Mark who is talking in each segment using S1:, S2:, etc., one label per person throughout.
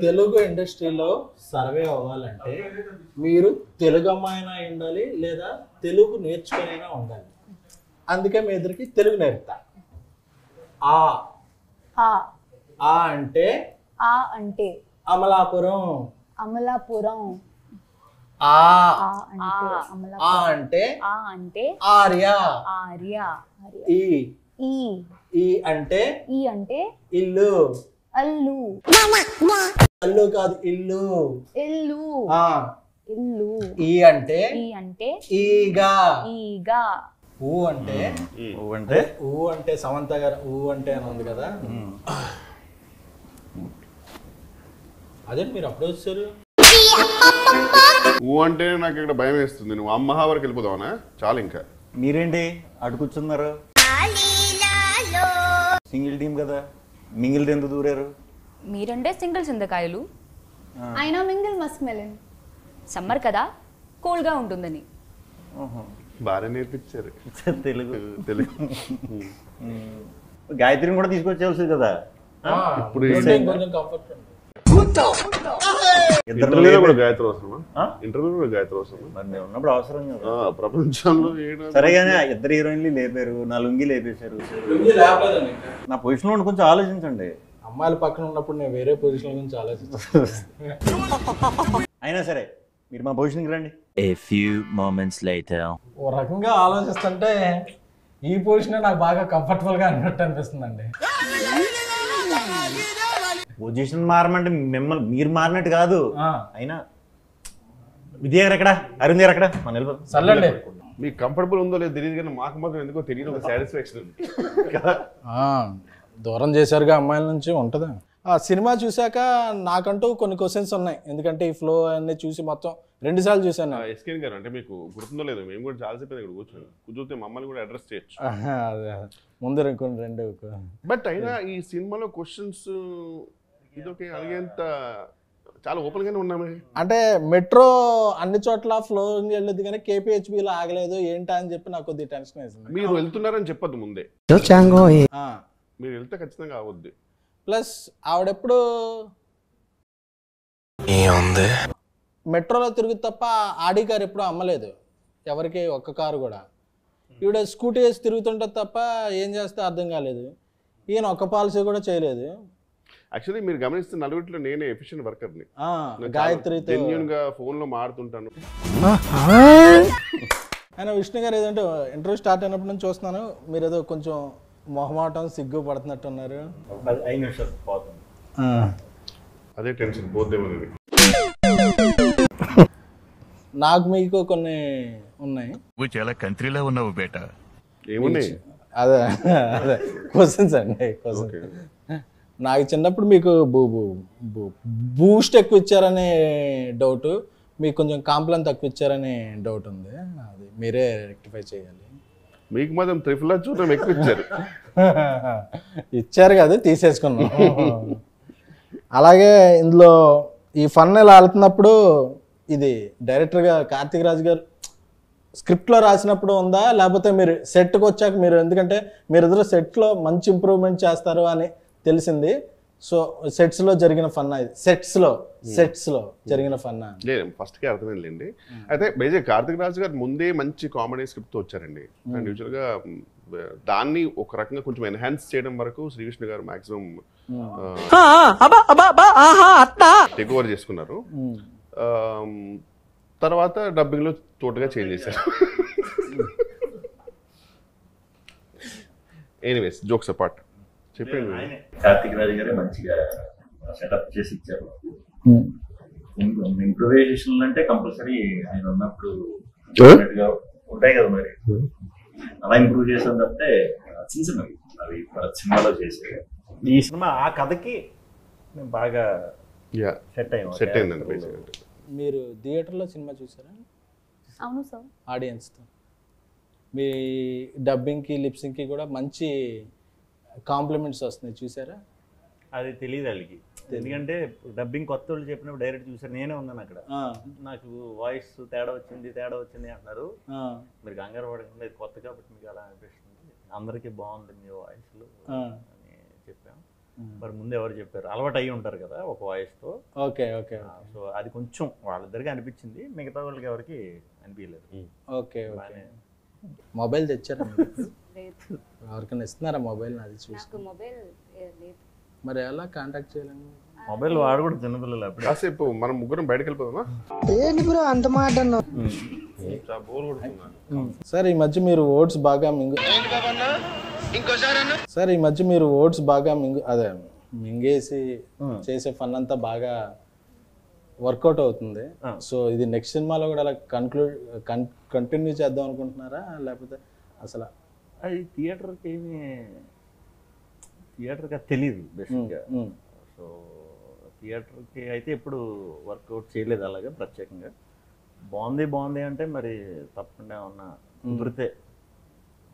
S1: తెలుగు ఇండస్ట్రీలో సర్వే అవ్వాలంటే మీరు తెలుగు అమ్మాయినా ఉండాలి లేదా తెలుగు నేర్చుకునైనా ఉండాలి. అందుకే మీ ఇద్దరికి తెలుగు నేర్పుతా. ఆ అంటే అమలాపురం. ఆ అంటే ఆర్య. ఈ అంటే ఇల్లు. అల్లు కాదు, ఇల్లు. ఈ అంటే ఈగా. ఊ అంటే సమంత గారు ఊ అంటే అని ఉంది కదా, అదే మీరు అప్పుడు వచ్చారు.
S2: ఊ అంటే నాకు ఇక్కడ భయం వేస్తుంది. నువ్వు అమ్మ వరకు వెళ్ళిపోదావనా? చాలు ఇంకా.
S3: మీరేంటి అటు కూర్చున్నారు? సింగిల్ టీం కదా, మింగిల్ ఎందుకు దూరారు?
S4: మీరంటే సింగిల్ చింతకాయలు,
S5: అయినా మింగిల్ మస్క్ మెలన్.
S4: సమ్మర్ కదా కూల్ గా ఉంటుందని.
S2: బాగా నేర్పించారు
S3: తెలుగు.
S2: గాయత్రిని
S3: కూడా తీసుకొచ్చేవాల్సింది కదా.
S2: ఇప్పుడు
S1: కొంచెం కంఫర్ట్ ఉంది.
S2: ఇంటర్వ్యూలో కూడా గాయత్రి అవసరమా?
S3: ఉన్నప్పుడు అవసరం కదా
S2: ప్రపంచంలో.
S3: సరేగానే ఇద్దరు హీరోయిన్లు లేపారు, నా లుంగి లేపేశారు. నా పొజిషన్ లో కొంచెం ఆలోచించండి.
S1: అమ్మాయిల పక్కన ఉన్నప్పుడు నేను వేరే పొజిషన్ గురించి ఆలోచిస్తాను.
S3: అయినా సరే మీరు మా పొజిషన్కి రండి.
S6: A few moments later.
S1: ఓ రకంగా ఆలోచిస్తుంటే ఈ పొజిషన్ నాకు బాగా కంఫర్టబుల్ గా అన్నట్టు అనిపిస్తుందండి.
S3: పొజిషన్ మారమంటే మిమ్మల్ని మీరు మారినట్టు కాదు. అయినా విద్య గారు ఎక్కడ, అరుణ్ గారు ఎక్కడ? మన
S1: సర్లేండి.
S2: మీకు కంఫర్టబుల్ ఉందో లేదో తెలియదు కానీ మాకు మాత్రం ఎందుకో తెలియదు ఒక సాటిస్ఫాక్షన్ ఉంది కదా.
S1: దూరం చేశారుగా అమ్మాయిల నుంచి ఉంటుందా? సినిమా చూశాక నాకంటూ కొన్ని క్వశ్చన్స్ ఉన్నాయి, ఎందుకంటే ఈ ఫ్లో అన్ని చూసి మొత్తం 2 సార్లు చూశాను.
S2: ఎస్కేన్ గారు అంటే మీకు గుర్తుందో లేదు, మేము కూడా చాలాసేపు ఇక్కడ కూర్చొని మమ్మల్ని కూడా అడ్రస్ చేయొచ్చు.
S1: ముందు 2
S2: బట్ అయినా ఈ సినిమాలో క్వశ్చన్స్ ఇదొకే అడిగేంత చాలా ఓపెన్ గానే ఉన్నామే.
S1: అంటే మెట్రో అన్ని చోట్ల ఫ్లో వెళ్ళదు కానీ కేపీహెచ్బిలో ఆగలేదు ఏంటా అని చెప్పి నాకు కొద్దిగా టెన్షన్ వేసింది.
S2: మీరు వెళ్తున్నారని చెప్పద్దు ముందే, మీరు వెళ్తే ఖచ్చితంగా అవద్దు.
S1: ప్లస్ ఆవిడెప్పుడు మెట్రోలో తిరుగు తప్ప ఆడి కారు ఎప్పుడు అమ్మలేదు ఎవరికి, ఒక్క కారు కూడా. ఈవిడ స్కూటీ వేసి తిరుగుతుంటుంది తప్ప ఏం చేస్తే అర్థం కాలేదు. ఈయన ఒక్క పాలసీ కూడా చేయలేదు.
S2: యాక్చువల్లీ మీరు గమనిస్తే నలుగురిలో నేనే ఎఫిషియెంట్ వర్కర్ని.
S1: గాయత్రితో
S2: జెన్యూన్ గా ఫోన్ లో మాడుతుంటాను.
S1: ఆయన విష్ణు గారు ఏదంటే ఇంటర్వ్యూ స్టార్ట్ అయినప్పటి నుంచి చూస్తున్నాను, మీరు ఏదో కొంచెం మొహమాటం సిగ్గు పడుతున్నట్టున్నారు.
S2: అదే టెన్షన్ పోతేమో.
S1: నాకు మీకు కొన్ని ఉన్నాయి.
S7: చాలా కంట్రీలో ఉన్నావు బేట.
S2: ఏమున్నాయి?
S1: అదే అదే క్వశ్చన్స్ అండి. క్వశ్చన్ నాకు చిన్నప్పుడు మీకు బూస్ట్ ఎక్కువ ఇచ్చారనే డౌట్, మీకు కొంచెం కాంప్లైన్ తక్కువ ఇచ్చారనే డౌట్ ఉంది. అది మీరే రెక్టిఫై చేయాలి.
S2: మీకు మాత్రం త్రిఫుల్ చూడడం ఎక్కువ ఇచ్చారు.
S1: ఇచ్చారు కదా, తీసేసుకున్నాం. అలాగే ఇందులో ఈ ఫన్ ఇలా వెళ్తున్నప్పుడు ఇది డైరెక్టర్గా కార్తీక్ రాజ్ గారు స్క్రిప్ట్లో రాసినప్పుడు ఉందా, లేకపోతే మీరు సెట్కి వచ్చాక మీరు, ఎందుకంటే మీరిద్దరు సెట్లో మంచి ఇంప్రూవ్మెంట్ చేస్తారు అని తెలిసింది. సో సెట్స్లో జరిగిన ఫన్నా ఇది? సెట్స్లో జరిగిన ఫన్నా?
S2: లేదు, ఫస్ట్కే అర్థమైందండి. అయితే బేసిక్ కార్తీక్ రాజ్ గారు ముందే మంచి కామెడీ స్క్రిప్ట్తో వచ్చారండి. అండ్ యూజువల్గా దాన్ని ఒక రకంగా కొంచెం ఎన్హాన్స్ చేయడం వరకు శ్రీకృష్ణ గారు మాక్సిమం టేక్ ఓవర్ చేసుకున్నారు. తర్వాత డబ్బింగ్లో తోటగా చేంజ్ చేశారు. ఎనీవేస్, జోక్స్ అపార్ట్, చెప్పండి.
S3: కార్తీక్ రాజ్ గారే మంచిగా సెటప్ చేసి ఇచ్చారు. ఇంప్రూవైజేషన్ అంటే కంపల్సరీ ఆయన ఉన్నప్పుడు ఉంటాయి కదా, మరి అలా ఇంప్రూవ్ చేసాం తప్పితే చిన్న చిన్నవి అవి సినిమాలో చేసే. ఈ సినిమా ఆ కథకి బాగా సెట్
S2: అయిందండి.
S1: మీరు థియేటర్లో సినిమా చూసారా?
S5: అవును సార్.
S1: ఆడియన్స్తో మీ డబ్బింగ్కి లిప్సింగ్కి కూడా మంచి కాంప్లిమెంట్స్ వస్తున్నాయి, చూసారా?
S3: అది తెలియదు వాళ్ళకి, ఎందుకంటే డబ్బింగ్ కొత్త వాళ్ళు చెప్పినప్పుడు డైరెక్ట్ చూసారు. నేనే ఉన్నాను అక్కడ, నాకు వాయిస్ తేడా వచ్చింది అంటున్నారు. మీరు కంగారు పడకుండా, ఇది కొత్త కాబట్టి మీకు అలా అనిపిస్తుంది, అందరికీ బాగుంది మీ వాయిస్లు అని చెప్పాం. మరి ముందు ఎవరు చెప్పారు, అలవాటు అయ్యి ఉంటారు కదా ఒక వాయిస్తో.
S1: ఓకే ఓకే
S3: సో అది కొంచెం వాళ్ళిద్దరికి అనిపించింది, మిగతా వాళ్ళకి ఎవరికి అనిపించలేదు.
S1: Okay okay.
S3: బాగానే.
S1: మొబైల్ తెచ్చారా మీరు?
S4: లేదు,
S1: ఎవరికైనా ఇస్తున్నారా మొబైల్? అది చూసి
S4: నాకు మొబైల్ లేదు.
S1: మరి ఎలా కాంటాక్ట్ చేయాలని?
S3: మొబైల్ వాడు కూడా చిన్నపిల్లలు అప్పుడు.
S2: కాసేపు మనం ముగ్గురం బయటకు వెళ్ళిపోదామా? చాలా బోర్ కొడుతున్నా.
S1: సార్ ఈ మధ్య మీరు ఓట్స్ బాగా సార్ ఈ మధ్య మీరు ఓట్స్ బాగా అదే మింగేసి చేసే ఫన్ అంతా బాగా వర్కౌట్ అవుతుంది. సో ఇది నెక్స్ట్ సినిమాలో కూడా అలా కంటిన్యూ చేద్దాం అనుకుంటున్నారా, లేకపోతే అసలు?
S3: అది థియేటర్కి తెలియదు బేసిక్గా. సో థియేటర్కి అయితే ఎప్పుడు వర్కౌట్ చేయలేదు అలాగే ప్రత్యేకంగా. బాగుంది అంటే మరి తప్పకుండా ఉన్న కుదిరితే.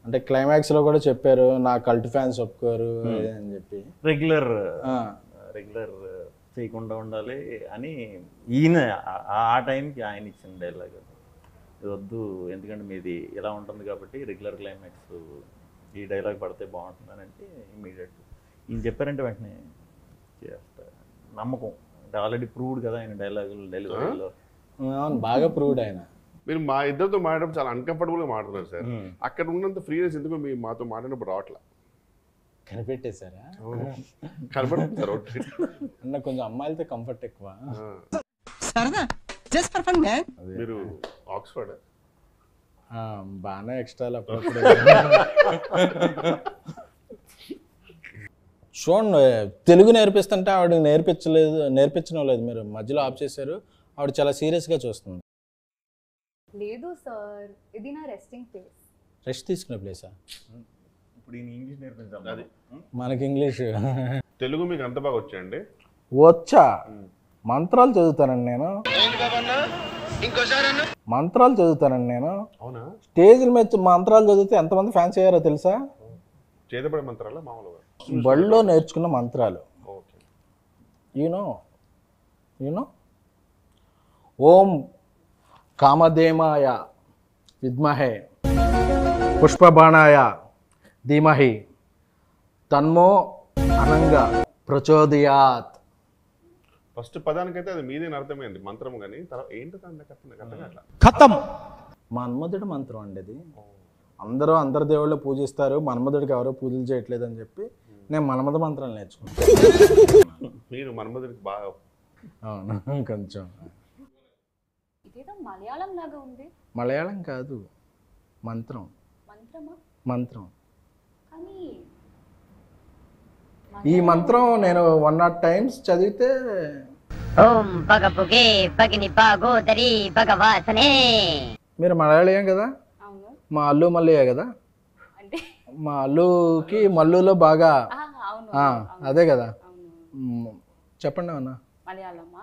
S1: అంటే క్లైమాక్స్ లో కూడా చెప్పారు నా కల్ట్ ఫ్యాన్స్ ఒప్పుకోరు అని చెప్పి.
S3: రెగ్యులర్ చేయకుండా ఉండాలి అని ఈయన ఆ టైంకి ఆయన ఇచ్చిన డైలాగ్. ఇది వద్దు, ఎందుకంటే మీది ఇలా ఉంటుంది కాబట్టి రెగ్యులర్ క్లైమాక్స్ ఈ డైలాగ్ పడితే బాగుంటుందని అంటే ఇమ్మీడియట్ ఈయన చెప్పారంటే వెంటనే చేస్తా. నమ్మకం అంటే ఆల్రెడీ ప్రూవ్డ్ కదా ఆయన డైలాగులు డెలివరీలో.
S1: బాగా ప్రూవ్డ్ ఆయన.
S2: మీరు మా ఇద్దరితో మాట్లాడడం చాలా అన్కంఫర్టబుల్గా మాట్లాడుతున్నారు సార్. అక్కడ ఉన్నంత ఫ్రీనెస్ ఎందుకు మీ మాతో మాట్లాడినప్పుడు రావట్లా?
S1: కనిపెట్టేశారా?
S2: కనపడుతుంది సార్.
S1: అన్న కొంచెం అమ్మాయిలతో కంఫర్ట్ ఎక్కువ.
S2: మీరు ఆక్స్ఫర్డ్
S1: బాగానే ఎక్స్ట్రాలు అప్పుడప్పుడు. చూడండి, తెలుగు నేర్పిస్తుంటే ఆవిడ నేర్పించడం లేదు, మీరు మధ్యలో ఆఫ్ చేశారు. ఆవిడ చాలా సీరియస్గా చూస్తుంది.
S5: లేదు సార్, ఇది నా రెస్టింగ్ ప్లేస్.
S1: రెస్ట్ తీసుకునే ప్లేసా?
S3: ఇప్పుడు ఈయన ఇంగ్లీష్ నేర్పించాం. అది
S1: మనకి ఇంగ్లీష్
S2: తెలుగు మీకు అంత బాగా వచ్చాయండి?
S1: వచ్చా, మంత్రాలు చదువుతానండి నేను. మంత్రాలు చదువుతానండి నేను.
S2: అవునా?
S1: స్టేజ్ల మీద మంత్రాలు చదివితే ఎంతమంది ఫ్యాన్స్ అయ్యారో తెలుసా?
S2: చేతపడే మంత్రాలు మామూలుగా
S1: బడిలో నేర్చుకున్న మంత్రాలు.
S2: ఓకే.
S1: యూనో ఓం కామధేమాయ విద్మహే పుష్పబాణాయ ధీమహి తన్మో అనంగా ప్రచోదయాత్.
S2: ఫస్ట్ పదానికైతే అది మీదే అర్థమైంది మంత్రం, కానీ తర్వాత ఏంటో అట్లా
S1: ఖతం. మన్మధుడి మంత్రం అండి అది. అందరూ అందరి దేవుళ్ళు పూజిస్తారు, మన్మధుడికి ఎవరో పూజలు చేయట్లేదు అని చెప్పి నేను మన్మధ మంత్రాలు నేర్చుకున్నాను.
S2: మీరు మన్మధుడికి బాగా.
S1: అవును, కొంచెం.
S4: ఇదేదో మలయాళం లాగా ఉంది.
S1: మలయాళం కాదు, మంత్రం.
S4: మంత్రమా?
S1: మంత్రం.
S4: కానీ
S1: ఈ మంత్రం నేను 100 times చదివితే.
S8: ఓం పగపుగే పగిని పాగోదరి భగవాసనే.
S1: మీరు మలయాళీయం కదా?
S4: అవును.
S1: మా అల్లు మల్లయ్య కదా?
S4: అంటే
S1: మా అల్లుకి మల్లులో బాగా.
S4: అవును,
S1: అదే కదా.
S4: అవును.
S1: చెప్పండి అన్న.
S4: మలయాళమా?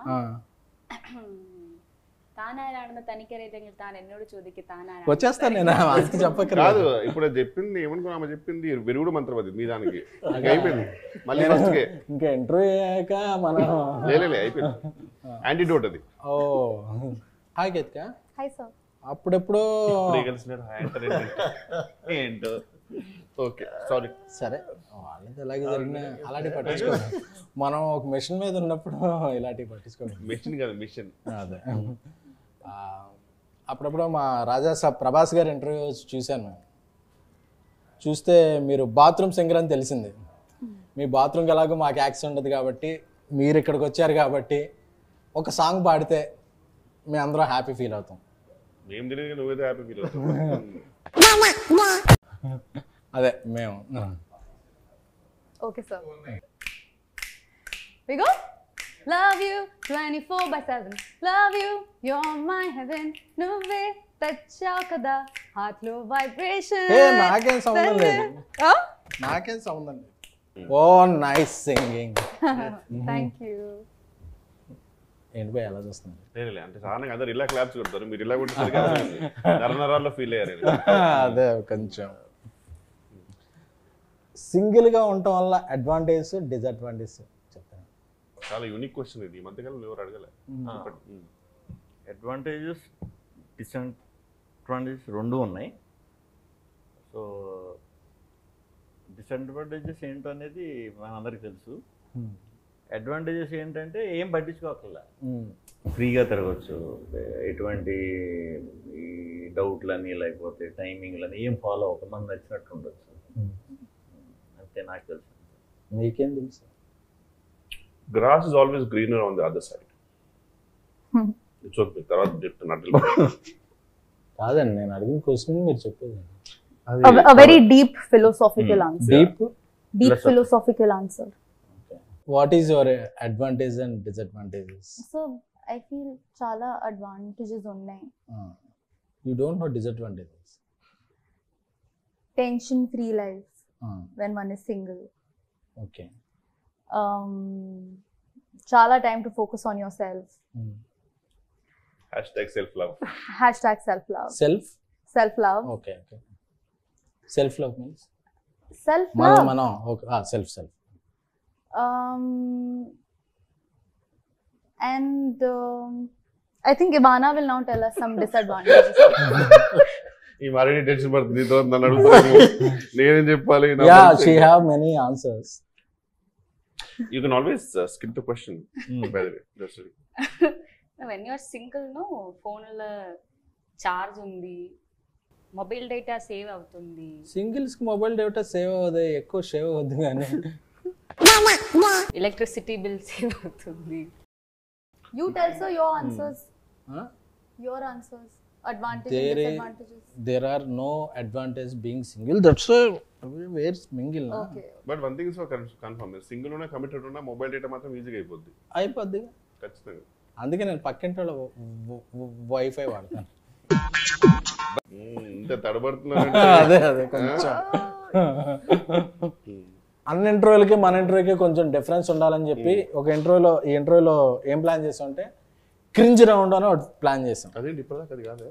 S4: తానారాయణ తనిఖీ తానెన్నోడు చూదికి తానారాయణ
S1: వచ్చేస్తాను నేను, అందుకు చెప్పక
S2: కాదు. ఇప్పుడు అది చెప్పింది ఏమనుకున్నా, చెప్పింది విరుగుడు మంత్రం అది మీ దానికి. అయిపోయింది మళ్ళీ ఫస్ట్కే.
S1: ఇంకా ఇంటర్వ్యూ అయ్యాక మనం
S2: లేలే అయిపోయింది. యాంటీడోట్ అది.
S1: ఓ హాయ్ కేత్కా.
S5: Hi sir.
S1: అప్పుడెప్పుడు
S2: ఏంటో. Okay sorry.
S1: సరే, వాళ్ళది ఎలాగే జరిగినా అలాంటివి పట్టించుకోవాలి. మనం ఒక మిషన్ మీద ఉన్నప్పుడు ఇలాంటివి పట్టించుకోవాలి.
S2: మిషన్ కాదు, మిషన్.
S1: అదే. అప్పుడప్పుడు మా రాజా సాబ్ ప్రభాస్ గారి ఇంటర్వ్యూ చూశాను. చూస్తే మీరు బాత్రూమ్ సింగర్ అని తెలిసింది. మీ బాత్రూమ్కి ఎలాగో మాకు యాక్సెస్ ఉండదు కాబట్టి, మీరు ఇక్కడికి వచ్చారు కాబట్టి ఒక సాంగ్ పాడితే మేము అందరం హ్యాపీ ఫీల్ అవుతాం.
S2: మేము తెలియదు, నువ్వేదో హ్యాపీ ఫీల్ అవుతావు.
S1: అదే మేము.
S5: Okay sir. We go. Love you 24/7. Love you, you're my heaven. నువ్వే తెచ్చావు కదా హార్ట్ లో వైబ్రేషన్.
S1: నాకేం సంబంధం లేదు, నాకేం సంబంధం లేదు. ఓ నైస్ సింగింగ్.
S5: Thank you.
S1: ఏంటి పోయి ఎలా చూస్తుంది?
S2: లేలే అంటే సాధారణంగా అందరు ఇలా క్లాప్స్ కొడతారు, మీరు ఇలా కొట్టేసరికి నరనరాల్లో ఫీల్ అయ్యారు.
S1: అదే కొంచెం. సింగిల్గా ఉండటం వల్ల అడ్వాంటేజ్ డిసడ్వాంటేజ్ చెప్తాను.
S2: చాలా యూనిక్ క్వశ్చన్ ఇది, ఈ మధ్యకాలంలో ఎవరు అడగలే.
S3: అడ్వాంటేజెస్ డిసడ్వాంటేజెస్ రెండు ఉన్నాయి. సో డిసడ్వాంటేజెస్ ఏంటో అనేది మనందరికీ తెలుసు. అడ్వాంటేజెస్ ఏంటంటే ఏం పట్టించుకోకల్లా, ఫ్రీగా తిరగచ్చు, ఎటువంటి ఈ డౌట్లని లేకపోతే టైమింగ్లని ఏం ఫాలో అవ్వక మనకు నచ్చినట్టు ఉండొచ్చు. అంతే నాకు తెలుసు.
S1: మీకేం తెలుసు?
S2: Grass is always greener on the other side. It's okay. తర్వాత చెప్తున్నట్లు
S1: కాదండి, నేను అడిగిన క్వశ్చన్ మీరు చెప్పేది.
S5: A very deep philosophical answer.
S1: Deep.
S5: Deep philosophical answer.
S1: What is your advantage and disadvantages?
S5: So I feel చాలా advantages ఉన్నాయి.
S1: You don't know disadvantages.
S5: Tension free life when one is single.
S1: Okay.
S5: చాలా time to focus on yourself.
S2: #self-love.
S5: #self-love.
S1: Self-love? Okay. Self-love means?
S5: Self-love.
S1: మనం okay. Self.
S5: And I think Ivana will now tell us some disadvantages.
S2: ఈ మరీ tension పడుతుంది. నన్ను అడుగుతాను, నేనేం చెప్పాలి?
S1: Yeah, she have many answers.
S2: You can always skip the question, by the way. That's it.
S4: When you're single no ఫోన్లో charge ఉంది, mobile data save అవుతుంది.
S1: సింగిల్స్ కి మొబైల్ డేటా సేవ్ అవ్వదు, ఎక్కువ సేవ్ అవ్వద్దు కానీ
S4: ఎలక్ట్రిసిటీ బిల్ సేవ్ అవుతుంది.
S5: You tell sir your answers. Your answers. Advantages, disadvantages.
S1: There are no advantage being single. That's where's mingle na?
S5: Okay.
S2: But one thing is for confirm. Single una committed una mobile data మాత్రం ఈజీగా అయిపోద్ది.
S1: అయిపోద్ది
S2: ఖచ్చితంగా.
S1: అందుకే నేను పక్కింటి వాళ్ళ wifi వాడతాను.
S2: ఇంత తడబడుతున్నారంటే
S1: అదే కొంచెం అన్ని ఇంటర్వ్యూలకి మన ఇంటర్వ్యూకి కొంచెం డిఫరెన్స్ ఉండాలని చెప్పి ఈ ఇంటర్వ్యూలో ఏం ప్లాన్ చేసాం అంటే క్రింజ్ రౌండ్ అని ఒకటి ప్లాన్ చేసాం.
S2: అదేంటి ఇప్పటిదాకా అది కాదు.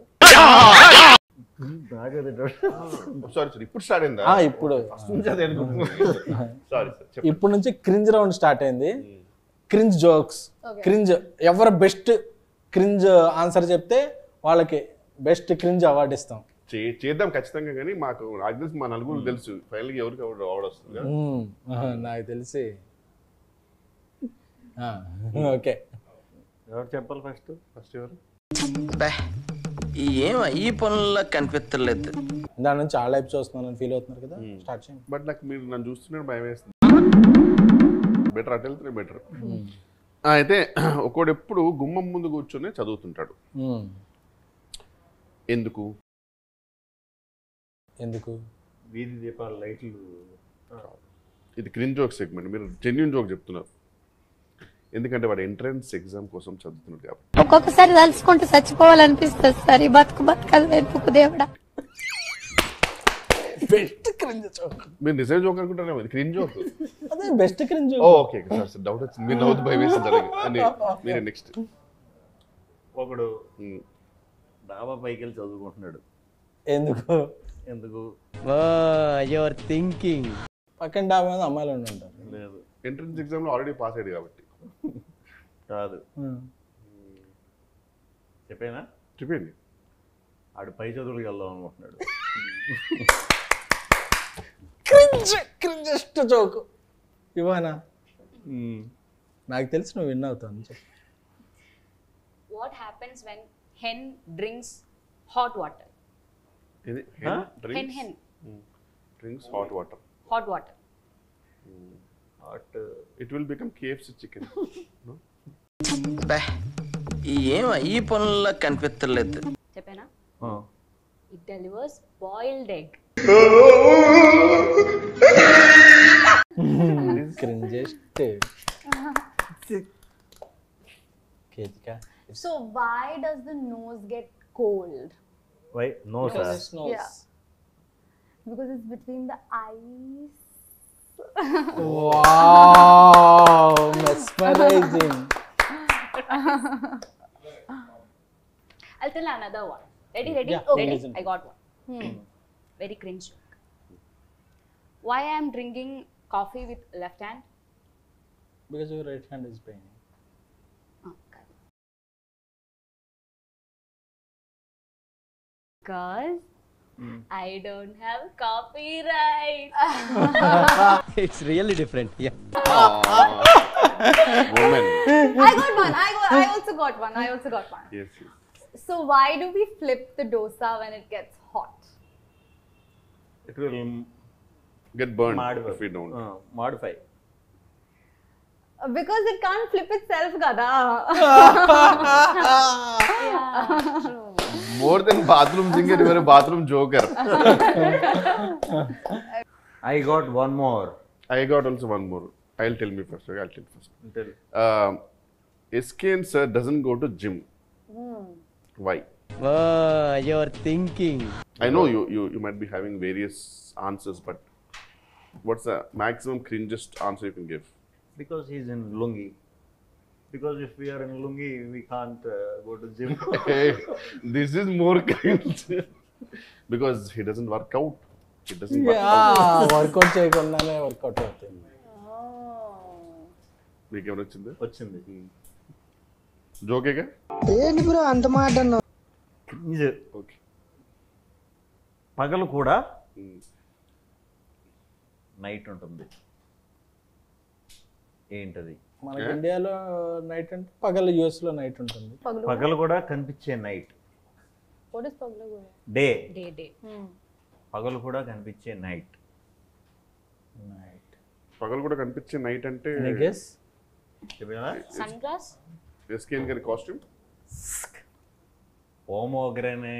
S2: సారీ ఇప్పుడు స్టార్ట్ అయిందా?
S1: ఇప్పుడు
S2: సారీ
S1: ఇప్పుడు నుంచి క్రింజ్ రౌండ్ స్టార్ట్ అయింది. క్రింజ్ జోక్స్, క్రింజ్ ఎవరు బెస్ట్ క్రింజ్ ఆన్సర్ చెప్తే వాళ్ళకి బెస్ట్ క్రింజ్ అవార్డు ఇస్తాం.
S2: చేద్దాం ఖచ్చితంగా. కానీ మాకు నాకు తెలిసి మా నలుగురు తెలుసు ఫైనల్గా ఎవరికి అవార్డు వస్తుంది.
S1: నాకు తెలిసి ఓకే.
S3: ఎవరు చెప్పాలి ఫస్ట్?
S2: ఎవరు?
S9: ఏం ఈ పనుల్లో కనిపించలేదు.
S1: దాని నుంచి చాలా లైఫ్ చూస్తున్నాను ఫీల్ అవుతున్నారు కదా, స్టార్ట్ చేయండి.
S2: బట్ నాకు మీరు నన్ను చూస్తున్నట్టు భయం వేస్తుంది. బెటర్ అటు వెళ్తే బెటర్. అయితే ఒకడు ఎప్పుడు గుమ్మం ముందు కూర్చొని చదువుతుంటాడు. ఎందుకు?
S3: వీధి దీపాల లైట్లు.
S2: ఇది క్రింజ్ జోక్ సెగ్మెంట్. మీరు జెన్యూన్ జోక్ చెప్తున్నారు. ఎందుకంటే వాడు ఎంట్రన్స్ ఎగ్జామ్ కోసం చదువుతున్నాడు కాబట్టి.
S8: ఒక్కొక్కసారి తలుచుకుంటూ చచ్చిపోవాలనిపిస్తుంది సార్. ఈ బతుకు వెతుకు దేవుడా.
S1: Best cringe joke.
S2: మీరు నిజం జోక్ అనుకుంటారేమో, ఇది క్రింజ్ జోక్.
S1: అదే best cringe joke.
S2: Okay sir, doubt వచ్చింది. మీరు నవ్వుతూ భయం వేసింది. మీరే నెక్స్ట్.
S3: ఒకడు డాబా పైకి వెళ్ళి చదువుకుంటున్నాడు.
S1: ఎందుకు?
S9: Your thinking.
S1: పక్కన డాబా మీద అమ్మాయిలు ఉంటారు.
S3: లేదు,
S2: ఎంట్రన్స్ ఎగ్జామ్ లో ఆల్రెడీ పాస్ అయ్యాడు కాబట్టి.
S3: కాదు, చెప్పేనా?
S2: చెప్పండి.
S3: ఆడు పై చదువులకు వెళ్దాం అనుకుంటున్నాడు.
S1: క్రింజెస్ట్ జోక్ ఇవానా? నాకు తెలిసి నువ్వు విన్ అవుతావు.
S4: What happens when hen drinks hot water?
S2: ఇది
S4: hen
S2: drinks hot water.
S4: Hot water.
S2: It will become KFC chicken. No?
S9: ఏం ఈ పనుల్లో కనిపించలేదు.
S4: చెప్పేనా? It delivers boiled egg.
S1: Cringiest. Ketika.
S5: So why does the nose get cold?
S3: Why? No, sir.
S5: Yeah. Because it's between the eyes.
S1: Wow, mesmerizing.
S4: I'll tell another one. Ready?
S1: Yeah,
S4: Okay,
S1: listen.
S4: I got one. Very cringe joke. Why I am drinking coffee with left hand?
S1: Because your right hand is paining.
S4: Because I don't have copyright.
S9: It's really different. Yeah.
S2: Woman.
S5: I got one. I also got one.
S2: Yes.
S5: So why do we flip the dosa when it gets hot?
S3: It will
S2: Get burned
S3: modify.
S2: if we don't.
S3: Modify.
S5: Because it can't flip itself, kada.
S2: More than bathroom singer, you are a bathroom joker.
S3: I got one more.
S2: I got also one more. I'll tell me first. Okay, I'll tell first.
S3: Tell.
S2: SKN sir doesn't go to gym. Why?
S9: Oh, you're thinking.
S2: I know you might be having various answers, but what's the maximum cringest answer you can give?
S3: Because he's in lungi. Because if we are in lungi, we can't go to gym.
S2: Hey, this is more cringe. Because he doesn't work out. He doesn't work out.
S1: Workout చేయకుండానే workout అవుతుంది.
S2: మీకు ఏమైనా వచ్చింది?
S3: వచ్చింది.
S2: జోకేగా?
S3: ఇది
S2: okay.
S3: పగలు కూడా night ఉంటుంది. ఏంటది?
S1: మన ఇండియాలో నైట్ అంటే పగలు, యుఎస్ లో నైట్ ఉంటుంది.
S3: పగలు కూడా కనిపించే night.
S5: What is pagla?
S3: Day.
S4: Day.
S3: పగలు కూడా కనిపించే నైట్.
S2: పగలు కూడా కనిపించే నైట్ అంటే
S1: గెస్
S4: Sunglass.
S2: SKN గారి కాస్ట్యూమ్.
S3: ఓమోగ్రనే.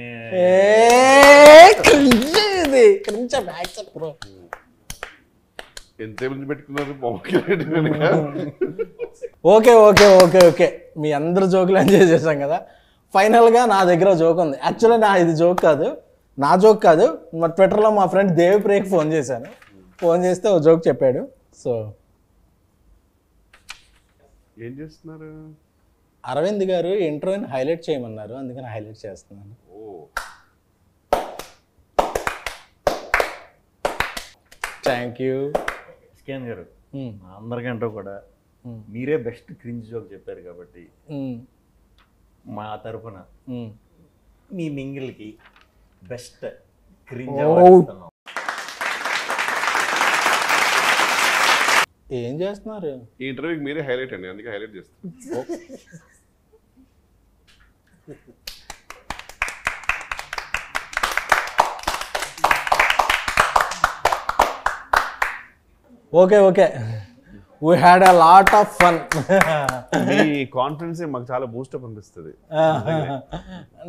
S2: ఎంత నుంచి పెట్టుకున్నారు బాగుంది.
S1: ఓకే ఓకే ఓకే ఓకే మీ అందరు జోకులు ఎంజాయ్ చేశాం కదా. ఫైనల్గా నా దగ్గర జోక్ ఉంది. యాక్చువల్లీ ఇది జోక్ కాదు, నా జోక్ కాదు. మా ట్విట్టర్లో మా ఫ్రెండ్ దేవిప్రియకి ఫోన్ చేశాను. ఫోన్ చేస్తే ఓ జోక్ చెప్పాడు. సో
S2: ఏం చేస్తున్నారు?
S1: అరవింద్ గారు ఇంటర్వ్యూని హైలైట్ చేయమన్నారు, అందుకని హైలైట్ చేస్తున్నాను. Thank you.
S3: స్కాన్ గారు అందరికంటే కూడా మీరే బెస్ట్ క్రింజ్ జోక్ చెప్పారు కాబట్టి మా తరఫున మీ మింగిల్కి బెస్ట్ క్రింజ్ అవార్డు.
S1: ఏం చేస్తున్నారు?
S2: ఈ ఇంటర్వ్యూకి మీరే హైలైట్ అండి, అందుకే హైలైట్ చేస్తాను.
S1: Okay okay we had a lot of fun.
S2: Me confidence మాకు చాలా బూస్టప్ అనిపిస్తుంది.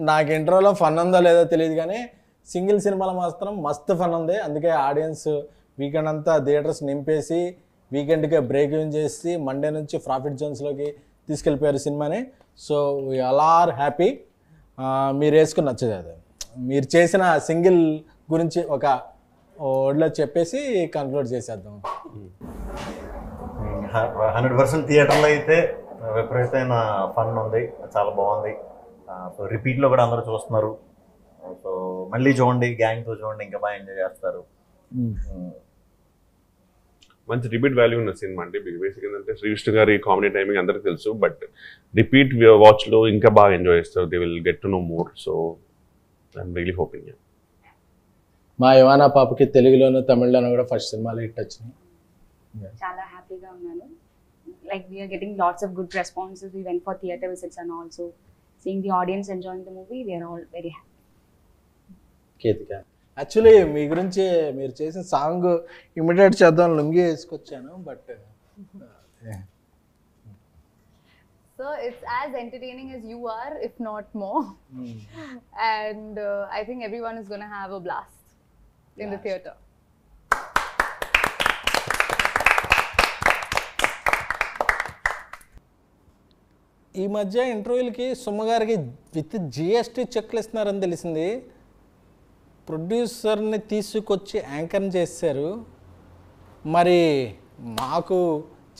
S1: నాకు ఇంట్రోలో ఫన్ ఉందో లేదో తెలియదు కానీ సింగిల్ సినిమాలో మాత్రం మస్తు ఫన్ ఉంది. అందుకే ఆడియన్స్ వీకెండ్ అంతా థియేటర్స్ నింపేసి వీకెండ్కే బ్రేక్ ఇన్ చేసి మండే నుంచి ప్రాఫిట్ జోన్స్లోకి తీసుకెళ్ళిపోయారు సినిమాని. So we all are happy. మీరు వేసుకుని నచ్చదు అది. మీరు చేసిన సింగిల్ గురించి ఒక వర్డ్లో చెప్పేసి కన్క్లూడ్ చేసేద్దాం.
S3: 100% థియేటర్లో అయితే విపరీతమైన ఫన్ ఉంది, చాలా బాగుంది. సో రిపీట్లో కూడా అందరూ చూస్తున్నారు. సో మళ్ళీ చూడండి, గ్యాంగ్తో చూడండి, ఇంకా బాగా ఎంజాయ్ చేస్తారు.
S2: మంచి రిపీట్ వాల్యూ ఉన్న సినిమా అంటే బేసిక్ ఏంటంటే శ్రీవిష్ణు గారి కామెడీ టైమింగ్ అందరికీ తెలుసు, బట్ రిపీట్ వాచ్లో ఇంకా బాగా ఎంజాయ్ చేస్తారు. They will get to know more. So I'm really hoping.
S1: మా యువానా పాపకి తెలుగులోను తమిళ్లోనూ కూడా ఫస్ట్ సినిమాలో హిట్ వచ్చినాయి.
S4: చాలా హ్యాపీగా ఉన్నాను. Like we're getting lots of good responses. We went for theatre visits and also seeing the audience enjoying the movie. We're all very happy.
S1: Ketika, actually మీ గురించి మీరు చేసిన సాంగ్ ఇమిడియేట్ చేద్దాం లుంగి వేసుకొచ్చాను, but
S5: So it's as entertaining as you are, if not more. And I think everyone is going to have a blast in the theatre.
S1: ఈ మధ్య ఇంటర్వ్యూలకి సుమ్మగారికి with GST చెక్లు ఇస్తున్నారని తెలిసింది. ప్రొడ్యూసర్ని తీసుకొచ్చి యాంకర్ని చేశారు. మరి మాకు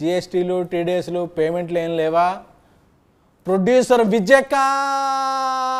S1: జిఎస్టీలు, టీడీఎస్లు, పేమెంట్లు ఏం లేవా? ప్రొడ్యూసర్ విజయకాంత్